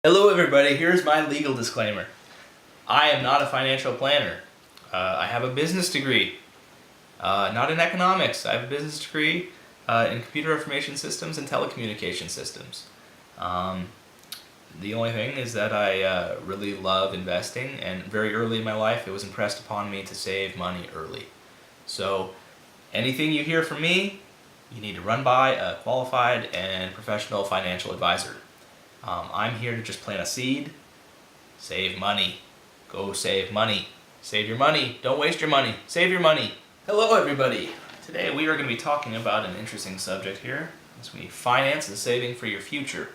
Hello everybody, here's my legal disclaimer. I am not a financial planner. I have a business degree, not in economics. I have a business degree in computer information systems and telecommunication systems. The only thing is that I really love investing, and very early in my life it was impressed upon me to save money early. So anything you hear from me, you need to run by a qualified and professional financial advisor. I'm here to just plant a seed. Save money. Go save money. Save your money. Don't waste your money. Save your money. Hello everybody. Today we are going to be talking about an interesting subject here. It's going to be finance and saving for your future.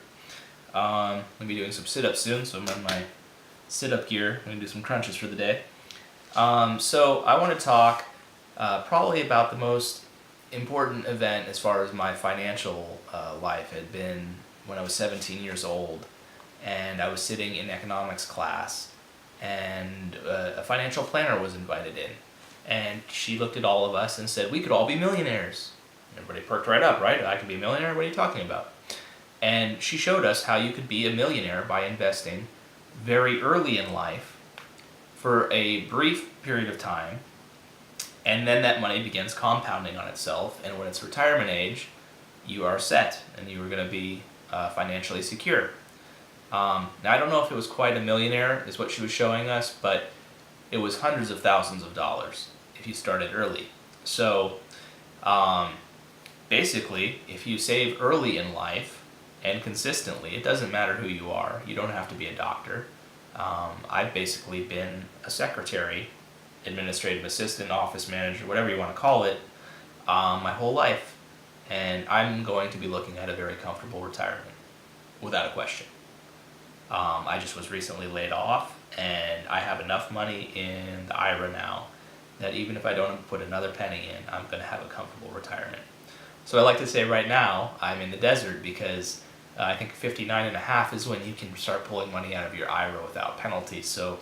I'm going to be doing some sit-ups soon, so I'm in my sit-up gear. I'm going to do some crunches for the day. So I want to talk probably about the most important event as far as my financial life had been when I was 17 years old, and I was sitting in economics class, and a financial planner was invited in, and she looked at all of us and said, we could all be millionaires. Everybody perked right up, right? I could be a millionaire? What are you talking about? And she showed us how you could be a millionaire by investing very early in life for a brief period of time, and then that money begins compounding on itself, and when it's retirement age, you are set, and you are going to be financially secure. Now I don't know if it was quite a millionaire is what she was showing us, but it was hundreds of thousands of dollars if you started early. So basically, if you save early in life and consistently, it doesn't matter who you are. You don't have to be a doctor. I've basically been a secretary, administrative assistant, office manager, whatever you want to call it, my whole life. And I'm going to be looking at a very comfortable retirement, without a question. I just was recently laid off, and I have enough money in the IRA now that even if I don't put another penny in, I'm going to have a comfortable retirement. So I like to say right now, I'm in the desert because I think 59.5 is when you can start pulling money out of your IRA without penalty. So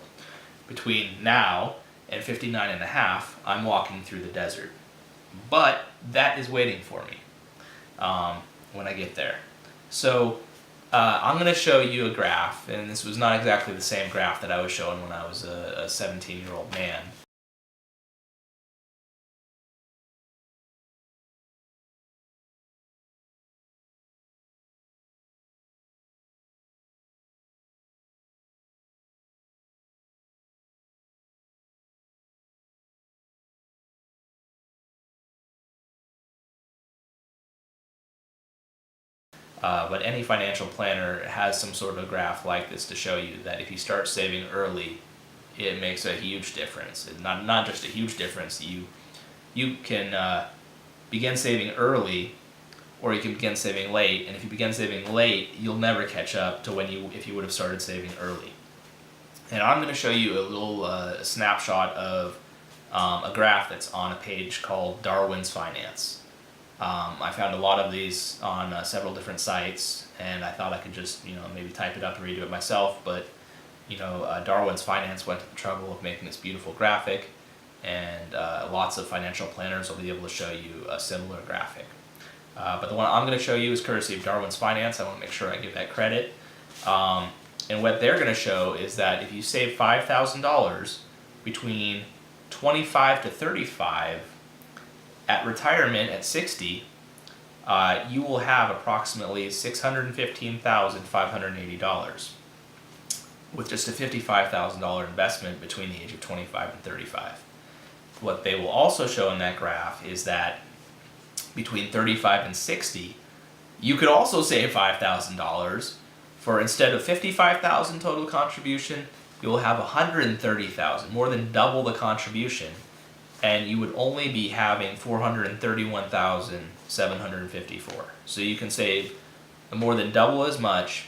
between now and 59.5, I'm walking through the desert. But that is waiting for me when I get there. So I'm going to show you a graph, and this was not exactly the same graph that I was showing when I was a 17-year-old man. But any financial planner has some sort of graph like this to show you that if you start saving early, it makes a huge difference. Not just a huge difference. You can begin saving early, or you can begin saving late. And if you begin saving late, you'll never catch up to if you would have started saving early. And I'm going to show you a little snapshot of a graph that's on a page called Darwin's Finance. I found a lot of these on several different sites, and I thought I could just, maybe type it up and redo it myself, but, Darwin's Finance went to the trouble of making this beautiful graphic, and lots of financial planners will be able to show you a similar graphic. But the one I'm going to show you is courtesy of Darwin's Finance. I want to make sure I give that credit. And what they're going to show is that if you save $5,000 between 25 to 35, at retirement at 60, you will have approximately $615,580 with just a $55,000 investment between the age of 25 and 35. What they will also show in that graph is that between 35 and 60, you could also save $5,000 for, instead of $55,000 total contribution, you will have $130,000, more than double the contribution, and you would only be having $431,754. So you can save more than double as much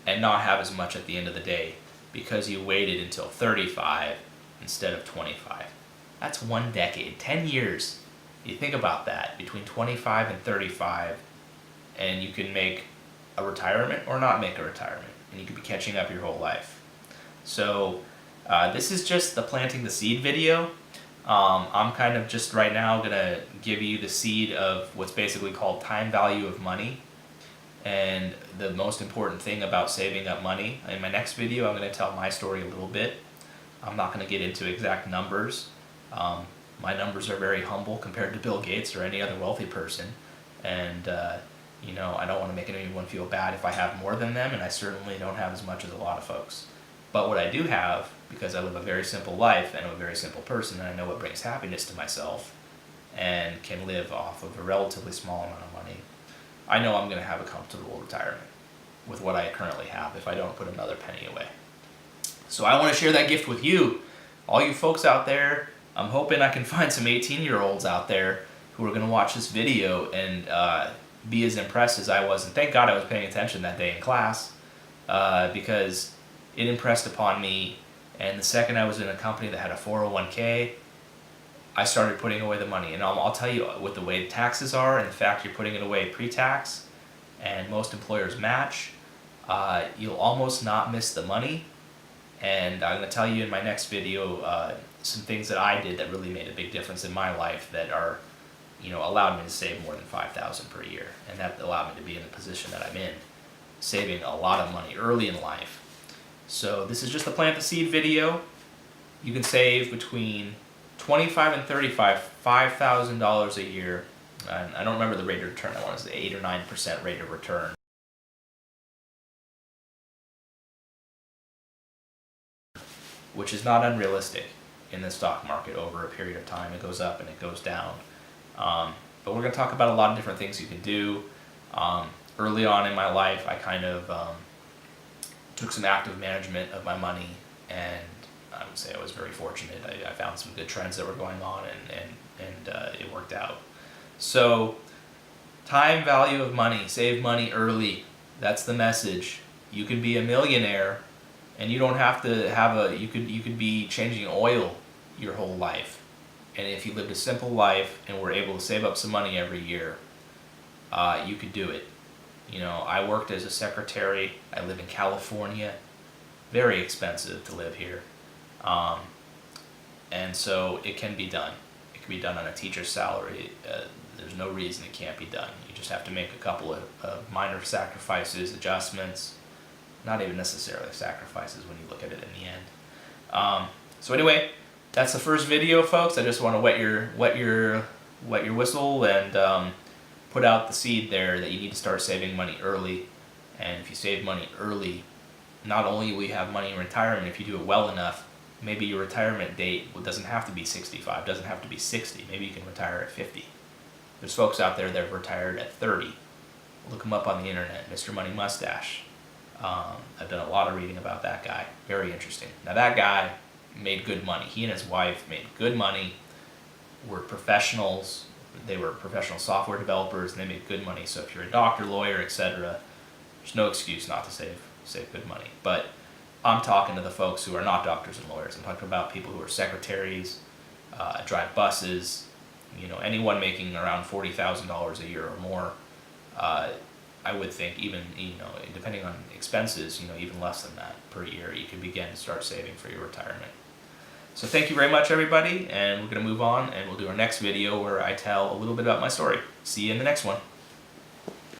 and not have as much at the end of the day because you waited until 35 instead of 25. That's 1 decade, 10 years. You think about that, between 25 and 35, and you can make a retirement or not make a retirement, and you could be catching up your whole life. So this is just the planting the seed video. I'm kind of just right now going to give you the seed of what's basically called time value of money. And the most important thing about saving up money, in my next video I'm going to tell my story a little bit. I'm not going to get into exact numbers. My numbers are very humble compared to Bill Gates or any other wealthy person, and you know, I don't want to make anyone feel bad if I have more than them, and I certainly don't have as much as a lot of folks. But what I do have, because I live a very simple life and I'm a very simple person, and I know what brings happiness to myself and can live off of a relatively small amount of money, I know I'm going to have a comfortable retirement with what I currently have if I don't put another penny away. So I want to share that gift with you, all you folks out there. I'm hoping I can find some 18-year-olds out there who are going to watch this video and be as impressed as I was. And thank God I was paying attention that day in class, because it impressed upon me. And the second I was in a company that had a 401k, I started putting away the money. And I'll tell you, with the way taxes are, and the fact you're putting it away pre-tax, and most employers match, you'll almost not miss the money. And I'm going to tell you in my next video some things that I did that really made a big difference in my life that are, you know, allowed me to save more than $5,000 per year, and that allowed me to be in the position that I'm in, saving a lot of money early in life. So this is just a plant the seed video. You can save between $25,000 and $5,000 a year. And I don't remember the rate of return. I want to say 8 or 9% rate of return, which is not unrealistic in the stock market over a period of time. It goes up and it goes down. But we're going to talk about a lot of different things you can do. Early on in my life, I kind of took some active management of my money, and I would say I was very fortunate. I found some good trends that were going on, and it worked out. So, time value of money. Save money early. That's the message. You can be a millionaire, and you don't have to have you could be changing oil your whole life. And if you lived a simple life and were able to save up some money every year, you could do it. You know, I worked as a secretary. I live in California. Very expensive to live here. And so it can be done. It can be done on a teacher's salary. There's no reason it can't be done. You just have to make a couple of minor sacrifices, adjustments. Not even necessarily sacrifices when you look at it in the end. So anyway, that's the first video, folks. I just want to wet your whistle and put out the seed there that you need to start saving money early. And if you save money early, not only will you have money in retirement, if you do it well enough, maybe your retirement date doesn't have to be 65, doesn't have to be 60. Maybe you can retire at 50. There's folks out there that have retired at 30. Look them up on the internet, Mr. Money Mustache. I've done a lot of reading about that guy. Very interesting. Now that guy made good money. He and his wife made good money, were professionals. They were professional software developers, and they made good money. So if you're a doctor, lawyer, etc., there's no excuse not to save good money. But I'm talking to the folks who are not doctors and lawyers. I'm talking about people who are secretaries, drive buses, you know, anyone making around $40,000 a year or more. I would think even, you know, depending on expenses, you know, even less than that per year, you can begin to start saving for your retirement. So thank you very much, everybody, and we're going to move on, and we'll do our next video where I tell a little bit about my story. See you in the next one.